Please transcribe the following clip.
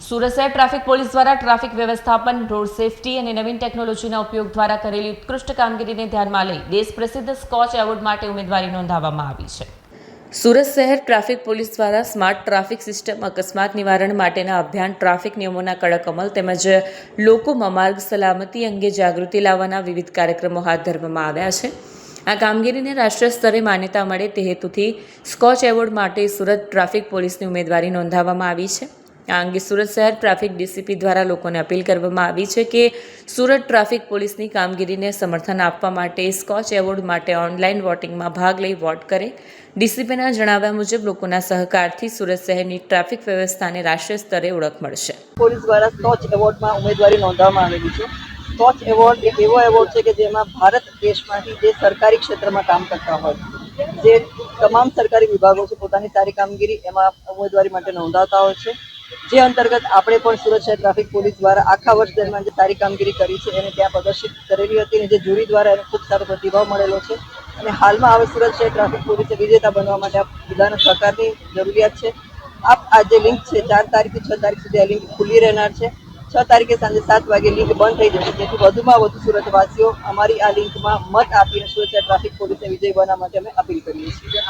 સુરત શહેર traffic police દ્વારા traffic વ્યવસ્થાપન, રોડ સેફટી અને નવીન ટેકનોલોજીના ઉપયોગ દ્વારા કરેલી ઉત્કૃષ્ટ કામગીરીને ધ્યાનમાં લઈ દેશ પ્રસિદ્ધ સ્કોચ એવોર્ડ માટે ઉમેદવારી નોંધાવવામાં આવી છે. સુરત શહેર ટ્રાફિક પોલીસ દ્વારા સ્માર્ટ ટ્રાફિક સિસ્ટમ, અકસ્માત નિવારણ માટેના અભિયાન, ટ્રાફિક નિયમોના કડક અમલ તેમજ લોકોમાં માર્ગ સલામતી અંગે જાગૃતિ લાવવાના વિવિધ કાર્યક્રમો હાથ ધરવામાં આવ્યા છે. આ કામગીરીને રાષ્ટ્રીય સ્તરે માન્યતા મળે તે હેતુથી સ્કોચ એવોર્ડ માટે સુરત ટ્રાફિક પોલીસની ઉમેદવારી નોંધાવવામાં આવી છે. આ અંગે સુરત શહેર ટ્રાફિક ડીસીપી દ્વારા લોકોને અપીલ કરવામાં આવી છે કે સુરત ટ્રાફિક પોલીસની કામગીરીને સમર્થન આપવા માટે સ્કોચ એવોર્ડ માટે ઓનલાઈન વોટિંગમાં ભાગ લઈ વોટ કરે. ડીસીપીના જણાવ્યા મુજબ લોકોના સહકારથી સુરત શહેરની ટ્રાફિક વ્યવસ્થાને રાષ્ટ્રીય સ્તરે ઓળખ મળશે. પોલીસ દ્વારા સ્કોચ એવોર્ડમાં ઉમેદવારી નોંધવામાં આવેલી છે. સ્કોચ એવોર્ડ એક એવો એવોર્ડ છે કે જેમાં ભારત દેશમાંથી જે સરકારી ક્ષેત્રમાં કામ કરતા હોય, જે તમામ સરકારી વિભાગો છે પોતાની સારી કામગીરી એમાં ઉમેદવારી માટે નોંધાવતા હોય છે. જે અંતર્ગત આપણે પણ સુરત શહેર ટ્રાફિક પોલીસ દ્વારા આખા વર્ષ દરમિયાન જે સારી કામગીરી કરી છે એને ત્યાં પ્રદર્શિત કરેલી હતી અને જે જુરી દ્વારા એને ખૂબ સારો પ્રતિભાવ મળેલો છે. અને હાલમાં હવે સુરત શહેર ટ્રાફિક પોલીસે વિજેતા બનવા માટે આ બધાના સહકારની જરૂરિયાત છે. આ જે લિંક છે 4 તારીખથી 6 તારીખ સુધી આ લિંક ખુલ્લી રહેનાર છે. 6 તારીખે સાંજે 7 વાગે લિંક બંધ થઈ જશે, જેથી વધુમાં વધુ સુરતવાસીઓ અમારી આ લિંકમાં મત આપીને સુરત શહેર ટ્રાફિક પોલીસને વિજય બનાવવા માટે અમે અપીલ કરીએ છીએ.